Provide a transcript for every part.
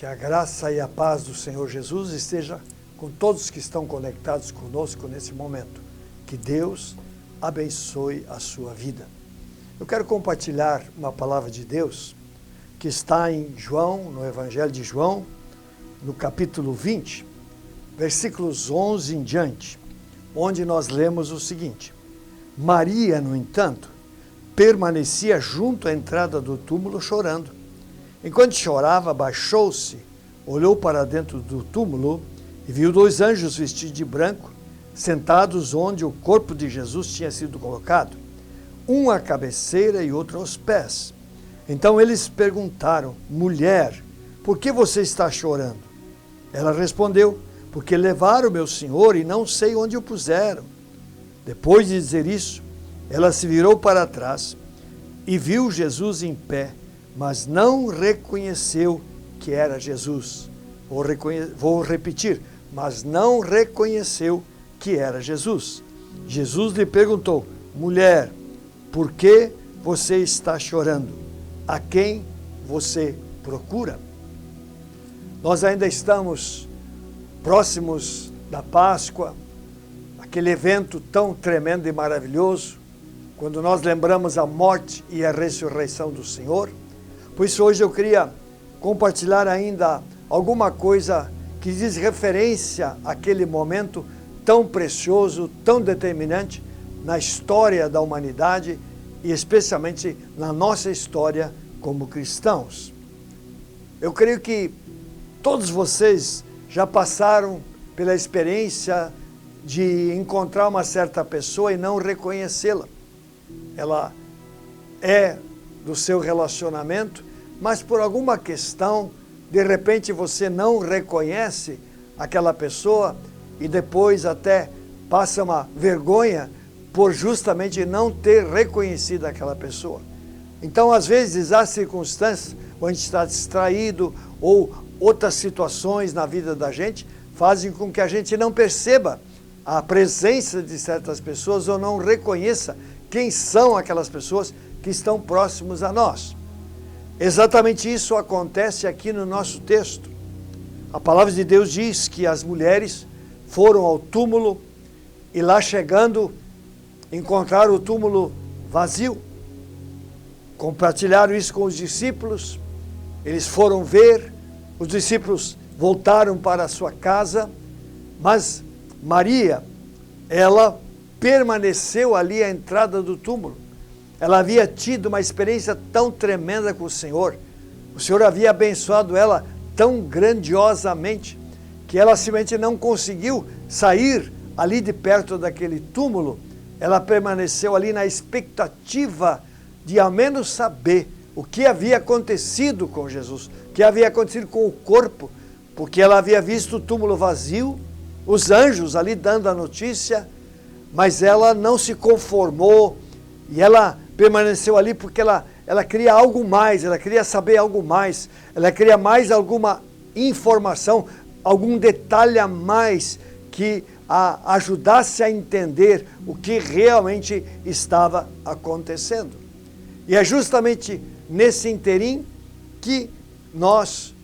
Que a graça e a paz do Senhor Jesus esteja com todos que estão conectados conosco nesse momento. Que Deus abençoe a sua vida. Eu quero compartilhar uma palavra de Deus que está em João, no Evangelho de João, no capítulo 20, versículos 11 em diante, onde nós lemos o seguinte: Maria, no entanto, permanecia junto à entrada do túmulo chorando. Enquanto chorava, baixou-se, olhou para dentro do túmulo e viu dois anjos vestidos de branco, sentados onde o corpo de Jesus tinha sido colocado, um à cabeceira e outro aos pés. Então eles perguntaram: Mulher, por que você está chorando? Ela respondeu: Porque levaram meu Senhor e não sei onde o puseram. Depois de dizer isso, ela se virou para trás e viu Jesus em pé, mas não reconheceu que era Jesus. Vou repetir, mas não reconheceu que era Jesus. Jesus lhe perguntou: Mulher, por que você está chorando? A quem você procura? Nós ainda estamos próximos da Páscoa, aquele evento tão tremendo e maravilhoso, quando nós lembramos a morte e a ressurreição do Senhor. Por isso hoje eu queria compartilhar ainda alguma coisa que diz referência àquele momento tão precioso, tão determinante na história da humanidade e especialmente na nossa história como cristãos. Eu creio que todos vocês já passaram pela experiência de encontrar uma certa pessoa e não reconhecê-la. Ela é do seu relacionamento, mas por alguma questão, de repente você não reconhece aquela pessoa e depois até passa uma vergonha por justamente não ter reconhecido aquela pessoa. Então, às vezes, há circunstâncias onde a gente está distraído ou outras situações na vida da gente fazem com que a gente não perceba a presença de certas pessoas ou não reconheça quem são aquelas pessoas que estão próximos a nós. Exatamente isso acontece aqui no nosso texto. A palavra de Deus diz que as mulheres foram ao túmulo e lá chegando encontraram o túmulo vazio. Compartilharam isso com os discípulos, eles foram ver, os discípulos voltaram para a sua casa, mas Maria, ela permaneceu ali à entrada do túmulo. Ela havia tido uma experiência tão tremenda com o Senhor havia abençoado ela tão grandiosamente, que ela simplesmente não conseguiu sair ali de perto daquele túmulo. Ela permaneceu ali na expectativa de ao menos saber o que havia acontecido com Jesus, o que havia acontecido com o corpo, porque ela havia visto o túmulo vazio, os anjos ali dando a notícia, mas ela não se conformou e ela permaneceu ali porque ela queria algo mais, ela queria saber algo mais, ela queria mais alguma informação, algum detalhe a mais que a ajudasse a entender o que realmente estava acontecendo. E é justamente nesse interim que nós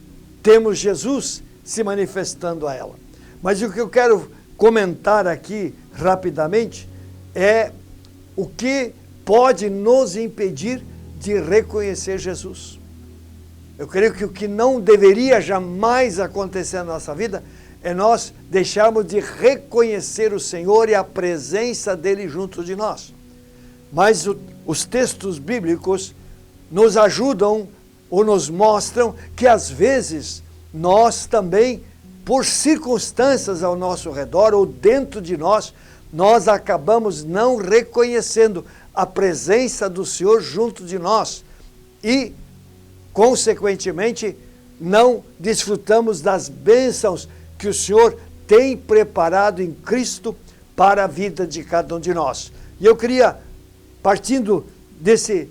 temos Jesus se manifestando a ela. Mas o que eu quero comentar aqui rapidamente é o que pode nos impedir de reconhecer Jesus. Eu creio que o que não deveria jamais acontecer na nossa vida é nós deixarmos de reconhecer o Senhor e a presença dele junto de nós. Mas os textos bíblicos nos ajudam ou nos mostram que às vezes nós também, por circunstâncias ao nosso redor ou dentro de nós, nós acabamos não reconhecendo a presença do Senhor junto de nós e, consequentemente, não desfrutamos das bênçãos que o Senhor tem preparado em Cristo para a vida de cada um de nós. E eu queria, partindo desse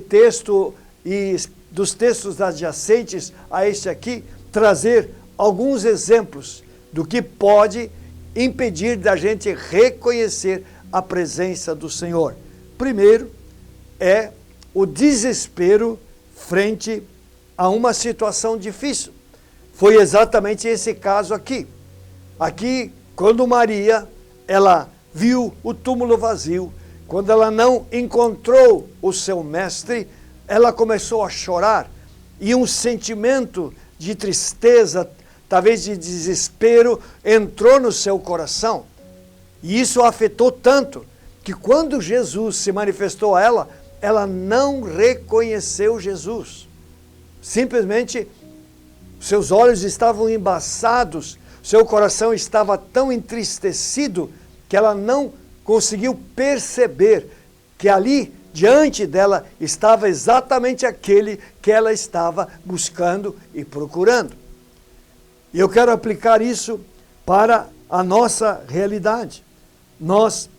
texto e dos textos adjacentes a este aqui, trazer alguns exemplos do que pode impedir da gente reconhecer a presença do Senhor. Primeiro, é o desespero frente a uma situação difícil. Foi exatamente esse caso aqui. Aqui, quando Maria, ela viu o túmulo vazio, quando ela não encontrou o seu mestre, ela começou a chorar. E um sentimento de tristeza, talvez de desespero, entrou no seu coração. E isso a afetou tanto, que quando Jesus se manifestou a ela, ela não reconheceu Jesus. Simplesmente, seus olhos estavam embaçados, seu coração estava tão entristecido, que ela não conseguiu perceber que ali, diante dela, estava exatamente aquele que ela estava buscando e procurando. E eu quero aplicar isso para a nossa realidade. Nós,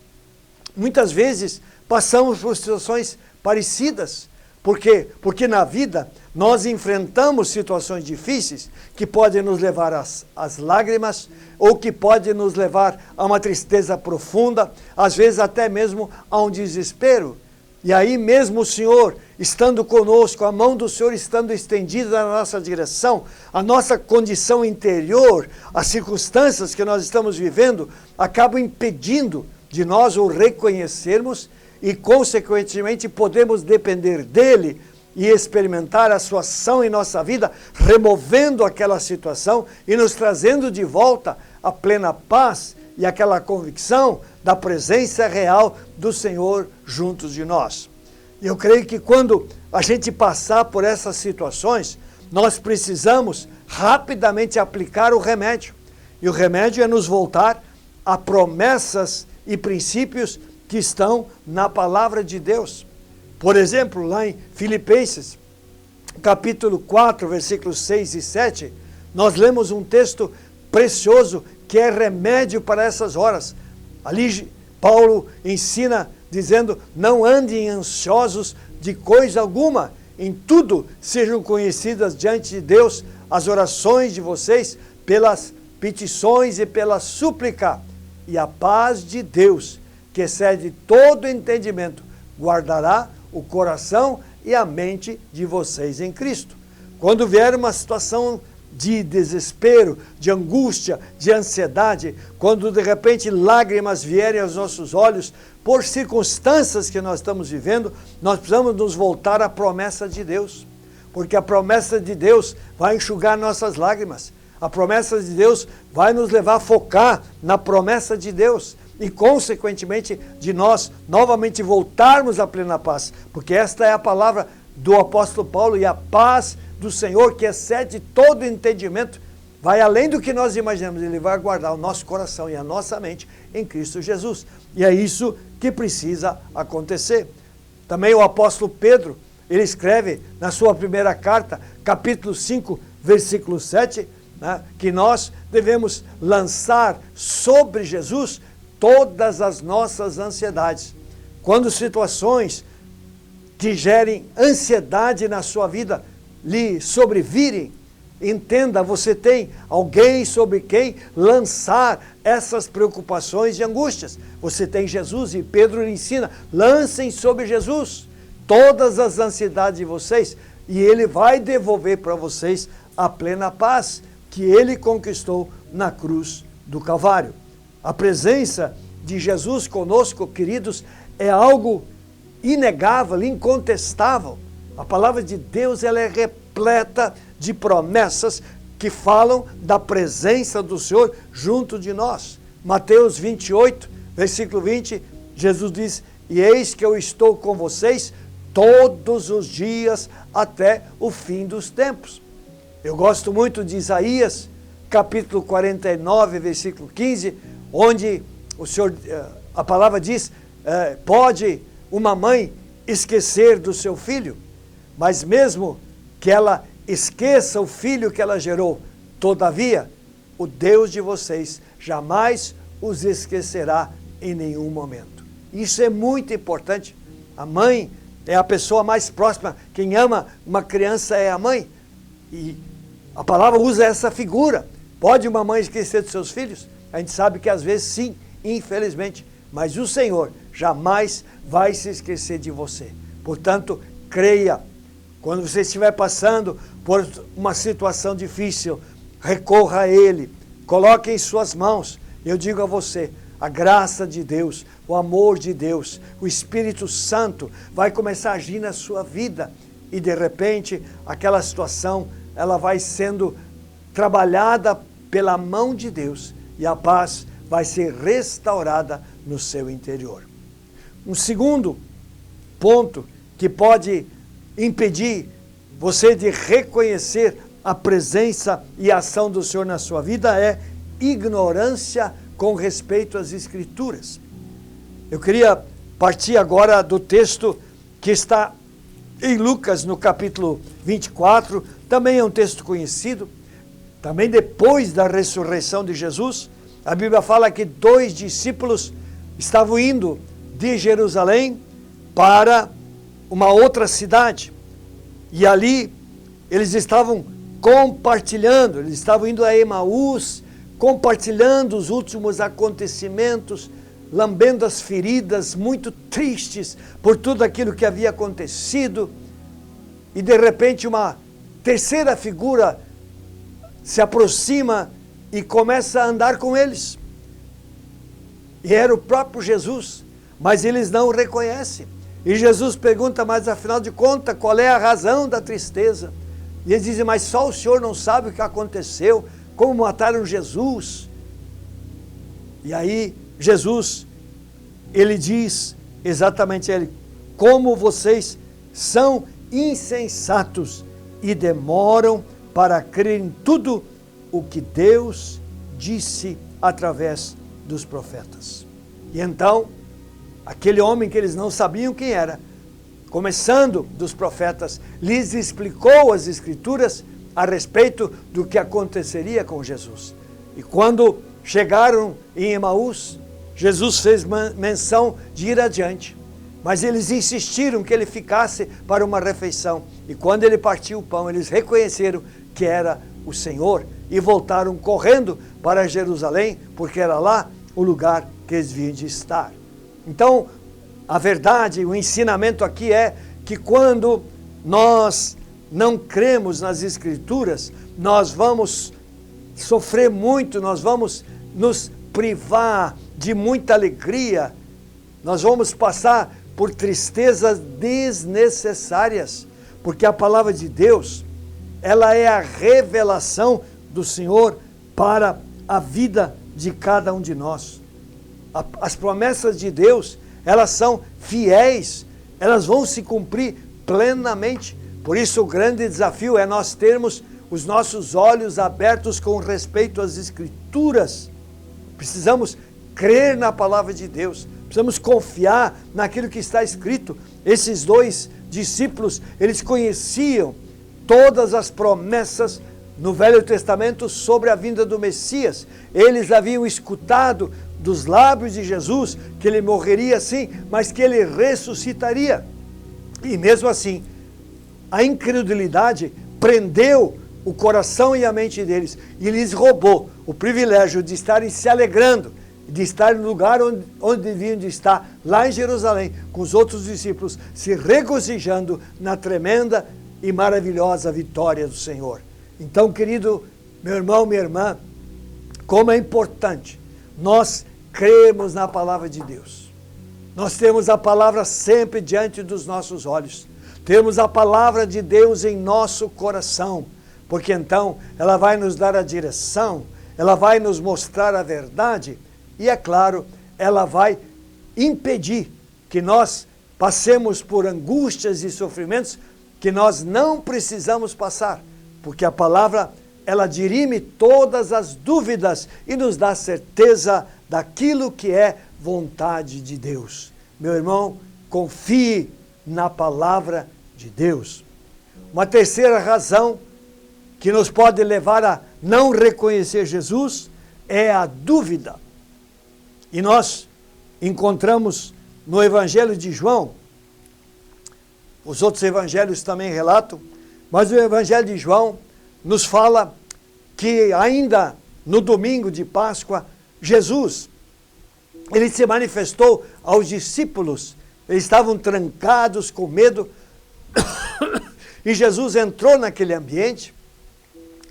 muitas vezes, passamos por situações parecidas. Por quê? Porque na vida nós enfrentamos situações difíceis que podem nos levar às lágrimas, ou que podem nos levar a uma tristeza profunda, às vezes até mesmo a um desespero. E aí mesmo o Senhor estando conosco, a mão do Senhor estando estendida na nossa direção, a nossa condição interior, as circunstâncias que nós estamos vivendo, acabam impedindo de nós o reconhecermos e, consequentemente, podemos depender dele e experimentar a sua ação em nossa vida, removendo aquela situação e nos trazendo de volta a plena paz e aquela convicção da presença real do Senhor juntos de nós. E eu creio que quando a gente passar por essas situações, nós precisamos rapidamente aplicar o remédio. E o remédio é nos voltar a promessas e princípios que estão na palavra de Deus. Por exemplo, lá em Filipenses, capítulo 4, versículos 6 e 7, nós lemos um texto precioso que é remédio para essas horas. Ali Paulo ensina dizendo: não andem ansiosos de coisa alguma, em tudo sejam conhecidas diante de Deus as orações de vocês, pelas petições e pela súplica, e a paz de Deus, que excede todo entendimento, guardará o coração e a mente de vocês em Cristo. Quando vier uma situação de desespero, de angústia, de ansiedade, quando de repente lágrimas vierem aos nossos olhos, por circunstâncias que nós estamos vivendo, nós precisamos nos voltar à promessa de Deus, porque a promessa de Deus vai enxugar nossas lágrimas, a promessa de Deus vai nos levar a focar na promessa de Deus, e consequentemente de nós novamente voltarmos à plena paz, porque esta é a palavra do apóstolo Paulo, e a paz do Senhor, que excede todo entendimento, vai além do que nós imaginamos. Ele vai guardar o nosso coração e a nossa mente em Cristo Jesus, e é isso que precisa acontecer. Também o apóstolo Pedro, ele escreve na sua primeira carta, capítulo 5, versículo 7, que nós devemos lançar sobre Jesus todas as nossas ansiedades. Quando situações que gerem ansiedade na sua vida lhe sobrevirem, entenda, você tem alguém sobre quem lançar essas preocupações e angústias. Você tem Jesus, e Pedro lhe ensina: lancem sobre Jesus todas as ansiedades de vocês, e ele vai devolver para vocês a plena paz que ele conquistou na cruz do Calvário. A presença de Jesus conosco, queridos, é algo inegável, incontestável. A palavra de Deus, ela é repleta de promessas que falam da presença do Senhor junto de nós. Mateus 28, versículo 20, Jesus diz: e eis que eu estou com vocês todos os dias até o fim dos tempos. Eu gosto muito de Isaías, capítulo 49, versículo 15, onde o Senhor, a palavra diz: pode uma mãe esquecer do seu filho, mas mesmo que ela esqueça o filho que ela gerou, todavia, o Deus de vocês jamais os esquecerá em nenhum momento. Isso é muito importante. A mãe é a pessoa mais próxima. Quem ama uma criança é a mãe. E a palavra usa essa figura. Pode uma mãe esquecer dos seus filhos? A gente sabe que às vezes sim, infelizmente. Mas o Senhor jamais vai se esquecer de você. Portanto, creia. Quando você estiver passando por uma situação difícil, recorra a Ele, coloque em suas mãos. Eu digo a você, a graça de Deus, o amor de Deus, o Espírito Santo vai começar a agir na sua vida e de repente aquela situação ela vai sendo trabalhada pela mão de Deus e a paz vai ser restaurada no seu interior. Um segundo ponto que pode impedir você de reconhecer a presença e a ação do Senhor na sua vida é ignorância com respeito às Escrituras. Eu queria partir agora do texto que está em Lucas, no capítulo 24, também é um texto conhecido, também depois da ressurreição de Jesus. A Bíblia fala que 2 discípulos estavam indo de Jerusalém para uma outra cidade, e ali eles estavam compartilhando, eles estavam indo a Emaús, compartilhando os últimos acontecimentos, lambendo as feridas, muito tristes por tudo aquilo que havia acontecido. E de repente uma terceira figura se aproxima e começa a andar com eles. E era o próprio Jesus, mas eles não o reconhecem. E Jesus pergunta, mas afinal de contas, qual é a razão da tristeza? E eles dizem, mas só o Senhor não sabe o que aconteceu, como mataram Jesus. E aí Jesus, ele diz exatamente a ele, como vocês são insensatos e demoram para crer em tudo o que Deus disse através dos profetas. E então, aquele homem que eles não sabiam quem era, começando dos profetas, lhes explicou as Escrituras a respeito do que aconteceria com Jesus. E quando chegaram em Emaús, Jesus fez menção de ir adiante, mas eles insistiram que ele ficasse para uma refeição. E quando ele partiu o pão, eles reconheceram que era o Senhor e voltaram correndo para Jerusalém, porque era lá o lugar que eles vinham de estar. Então, a verdade, o ensinamento aqui é que quando nós não cremos nas Escrituras, nós vamos sofrer muito, nós vamos nos privar de muita alegria, nós vamos passar por tristezas desnecessárias, porque a palavra de Deus, ela é a revelação do Senhor para a vida de cada um de nós. As promessas de Deus, elas são fiéis, elas vão se cumprir plenamente. Por isso o grande desafio é nós termos os nossos olhos abertos com respeito às Escrituras. Precisamos crer na palavra de Deus, precisamos confiar naquilo que está escrito. Esses 2 discípulos, eles conheciam todas as promessas no Velho Testamento sobre a vinda do Messias. Eles haviam escutado dos lábios de Jesus que ele morreria sim, mas que ele ressuscitaria. E mesmo assim, a incredulidade prendeu o coração e a mente deles e lhes roubou o privilégio de estarem se alegrando, de estar no lugar onde deviam de estar, lá em Jerusalém, com os outros discípulos, se regozijando na tremenda e maravilhosa vitória do Senhor. Então, querido meu irmão, minha irmã, como é importante nós cremos na palavra de Deus. Nós temos a palavra sempre diante dos nossos olhos. Temos a palavra de Deus em nosso coração, porque então ela vai nos dar a direção, ela vai nos mostrar a verdade e, é claro, ela vai impedir que nós passemos por angústias e sofrimentos que nós não precisamos passar, porque a palavra, ela dirime todas as dúvidas e nos dá certeza daquilo que é vontade de Deus. Meu irmão, confie na palavra de Deus. Uma terceira razão que nos pode levar a não reconhecer Jesus é a dúvida. E nós encontramos no Evangelho de João, os outros evangelhos também relatam, mas o Evangelho de João nos fala que ainda no domingo de Páscoa, Jesus, ele se manifestou aos discípulos. Eles estavam trancados com medo E Jesus entrou naquele ambiente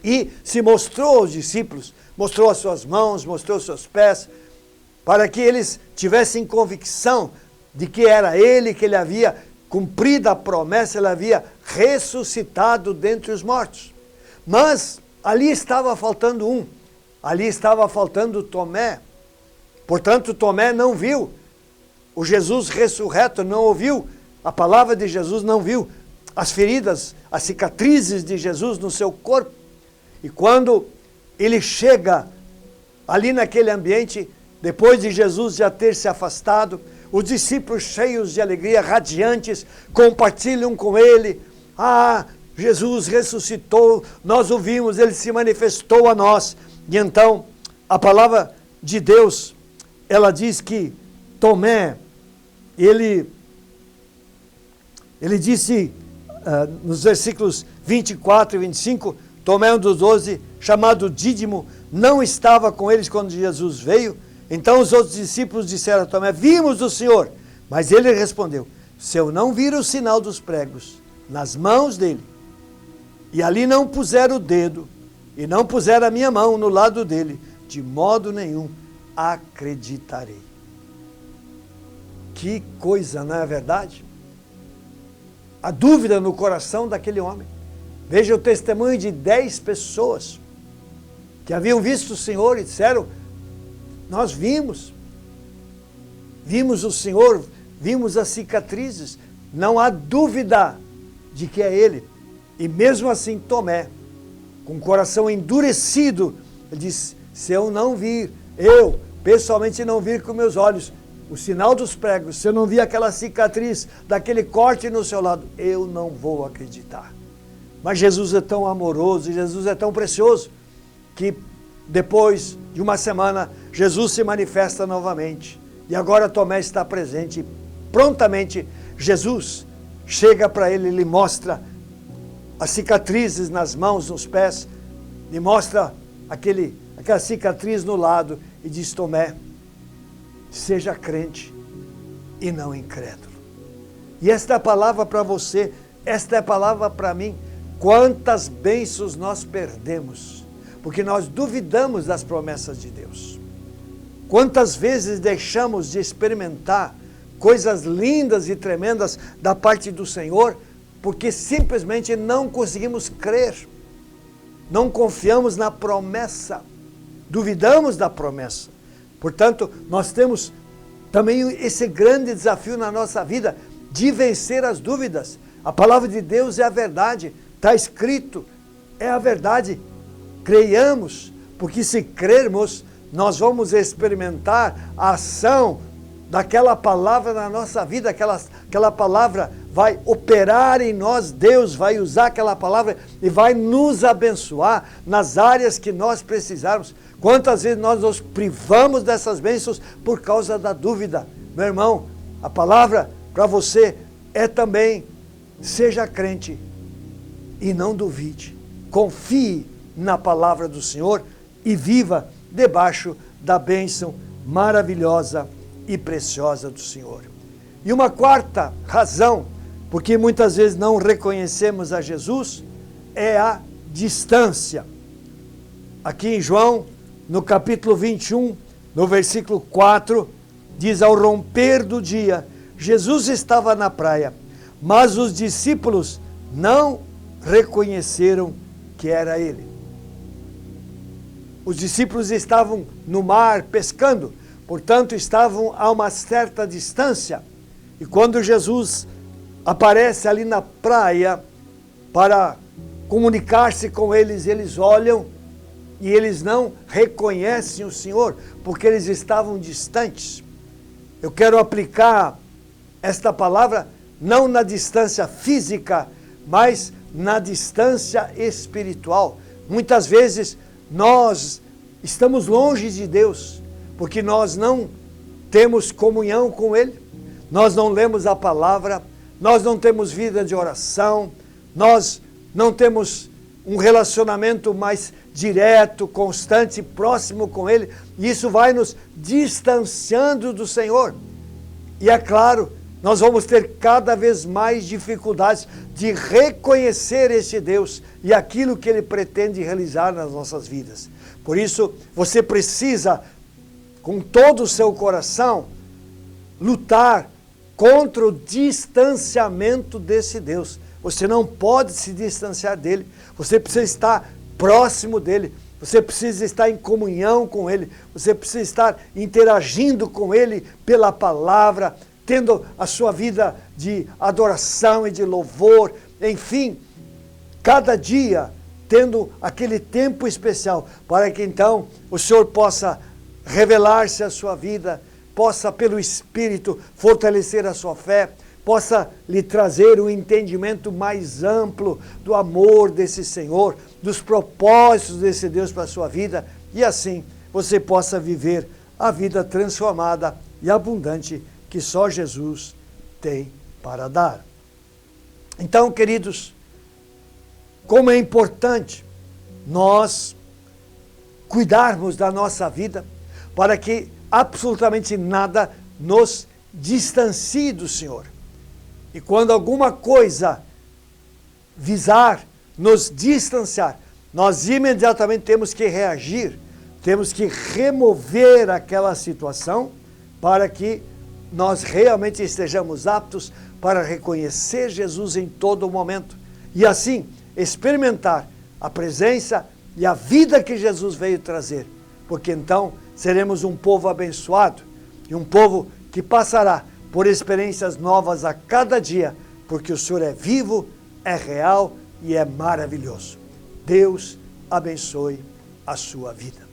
e se mostrou aos discípulos, mostrou as suas mãos, mostrou os seus pés, para que eles tivessem convicção de que era ele, que ele havia cumprido a promessa, ele havia ressuscitado dentre os mortos. Mas ali estava faltando um, ali estava faltando Tomé. Portanto, Tomé não viu o Jesus ressurreto, não ouviu a palavra de Jesus, não viu as feridas, as cicatrizes de Jesus no seu corpo. E quando ele chega ali naquele ambiente, depois de Jesus já ter se afastado, os discípulos cheios de alegria, radiantes, compartilham com ele: ah, Jesus ressuscitou, nós o vimos, ele se manifestou a nós. E então, a palavra de Deus, ela diz que Tomé, ele disse, nos versículos 24 e 25, Tomé, um dos 12, chamado Dídimo, não estava com eles quando Jesus veio. Então os outros discípulos disseram a Tomé: vimos o Senhor. Mas ele respondeu: se eu não vir o sinal dos pregos nas mãos dele, e ali não puser o dedo, e não puser a minha mão no lado dele, de modo nenhum acreditarei. Que coisa, não é verdade? A dúvida no coração daquele homem. Veja o testemunho de 10 pessoas que haviam visto o Senhor e disseram: nós vimos o Senhor, vimos as cicatrizes, não há dúvida de que é Ele. E mesmo assim Tomé, com o coração endurecido, ele disse: se eu não vir, eu pessoalmente não vir com meus olhos o sinal dos pregos, se eu não vir aquela cicatriz, daquele corte no seu lado, eu não vou acreditar. Mas Jesus é tão amoroso, Jesus é tão precioso, que depois de uma semana, Jesus se manifesta novamente. E agora Tomé está presente. Prontamente, Jesus chega para ele, lhe mostra as cicatrizes nas mãos, nos pés, lhe mostra aquela cicatriz no lado e diz: Tomé, seja crente e não incrédulo. E esta é a palavra para você, esta é a palavra para mim. Quantas bênçãos nós perdemos porque nós duvidamos das promessas de Deus. Quantas vezes deixamos de experimentar coisas lindas e tremendas da parte do Senhor, porque simplesmente não conseguimos crer, não confiamos na promessa, duvidamos da promessa. Portanto, nós temos também esse grande desafio na nossa vida, de vencer as dúvidas. A palavra de Deus é a verdade, está escrito, é a verdade. Creiamos, porque se crermos, nós vamos experimentar a ação daquela palavra na nossa vida, aquela palavra vai operar em nós, Deus vai usar aquela palavra e vai nos abençoar nas áreas que nós precisarmos. Quantas vezes nós nos privamos dessas bênçãos por causa da dúvida? Meu irmão, a palavra para você é também: seja crente e não duvide. Confie na palavra do Senhor e viva debaixo da bênção maravilhosa e preciosa do Senhor. E uma quarta razão, porque muitas vezes não reconhecemos a Jesus, é a distância. Aqui em João, no capítulo 21, no versículo 4, diz: ao romper do dia, Jesus estava na praia, mas os discípulos não reconheceram que era ele. Os discípulos estavam no mar pescando, portanto estavam a uma certa distância. E quando Jesus aparece ali na praia para comunicar-se com eles, eles olham e eles não reconhecem o Senhor, porque eles estavam distantes. Eu quero aplicar esta palavra não na distância física, mas na distância espiritual. Muitas vezes nós estamos longe de Deus, porque nós não temos comunhão com Ele, nós não lemos a palavra, nós não temos vida de oração, nós não temos um relacionamento mais direto, constante, próximo com Ele, e isso vai nos distanciando do Senhor. E é claro, nós vamos ter cada vez mais dificuldades de reconhecer esse Deus e aquilo que Ele pretende realizar nas nossas vidas. Por isso, você precisa, com todo o seu coração, lutar contra o distanciamento desse Deus. Você não pode se distanciar dele, você precisa estar próximo dele, você precisa estar em comunhão com ele, você precisa estar interagindo com ele pela palavra, tendo a sua vida de adoração e de louvor, enfim, cada dia tendo aquele tempo especial, para que então o Senhor possa revelar-se à sua vida, possa pelo Espírito fortalecer a sua fé, possa lhe trazer um entendimento mais amplo do amor desse Senhor, dos propósitos desse Deus para a sua vida, e assim você possa viver a vida transformada e abundante que só Jesus tem para dar. Então, queridos, como é importante nós cuidarmos da nossa vida para que absolutamente nada nos distancie do Senhor. E quando alguma coisa visar nos distanciar, nós imediatamente temos que reagir, temos que remover aquela situação para que nós realmente estejamos aptos para reconhecer Jesus em todo momento. E assim, experimentar a presença e a vida que Jesus veio trazer. Porque então seremos um povo abençoado e um povo que passará por experiências novas a cada dia, porque o Senhor é vivo, é real e é maravilhoso. Deus abençoe a sua vida.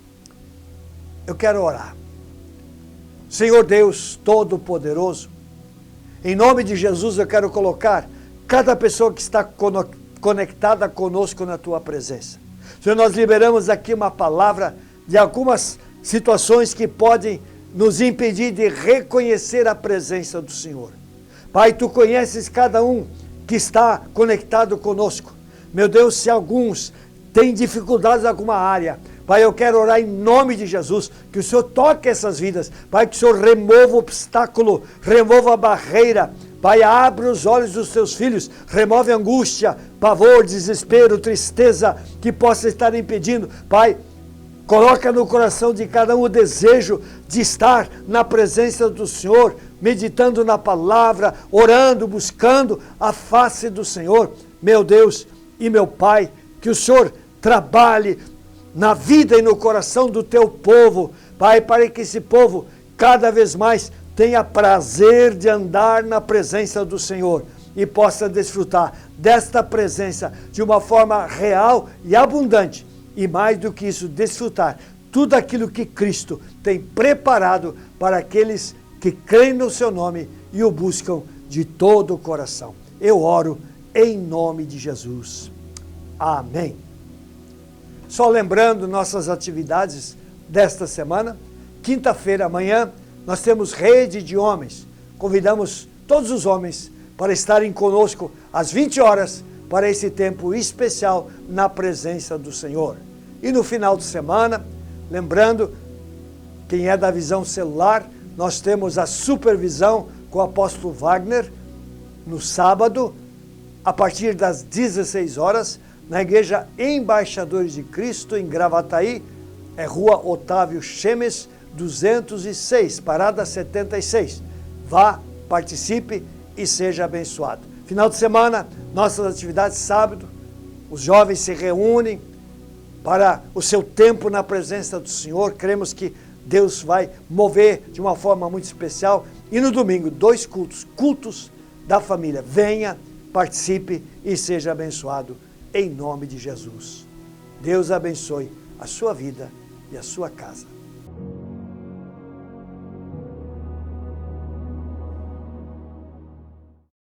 Eu quero orar. Senhor Deus Todo-Poderoso, em nome de Jesus eu quero colocar cada pessoa que está conectada conosco na Tua presença. Senhor, nós liberamos aqui uma palavra de algumas situações que podem nos impedir de reconhecer a presença do Senhor. Pai, Tu conheces cada um que está conectado conosco. Meu Deus, se alguns têm dificuldades em alguma área, Pai, eu quero orar em nome de Jesus, que o Senhor toque essas vidas. Pai, que o Senhor remova o obstáculo, remova a barreira. Pai, abre os olhos dos Teus filhos, remove a angústia, pavor, desespero, tristeza que possa estar impedindo. Pai, coloca no coração de cada um o desejo de estar na presença do Senhor, meditando na palavra, orando, buscando a face do Senhor. Meu Deus e meu Pai, que o Senhor trabalhe na vida e no coração do Teu povo, Pai, para que esse povo cada vez mais tenha prazer de andar na presença do Senhor e possa desfrutar desta presença de uma forma real e abundante. E mais do que isso, desfrutar tudo aquilo que Cristo tem preparado para aqueles que creem no Seu nome e o buscam de todo o coração. Eu oro em nome de Jesus. Amém. Só lembrando nossas atividades desta semana, quinta-feira, amanhã, nós temos rede de homens. Convidamos todos os homens para estarem conosco às 20 horas para esse tempo especial na presença do Senhor. E no final de semana, lembrando, quem é da visão celular, nós temos a supervisão com o apóstolo Wagner no sábado, a partir das 16 horas, na Igreja Embaixadores de Cristo, em Gravataí, é Rua Otávio Chemes, 206, parada 76. Vá, participe e seja abençoado. Final de semana, nossas atividades sábado, os jovens se reúnem para o seu tempo na presença do Senhor. Cremos que Deus vai mover de uma forma muito especial. E no domingo, 2 cultos da família. Venha, participe e seja abençoado em nome de Jesus. Deus abençoe a sua vida e a sua casa.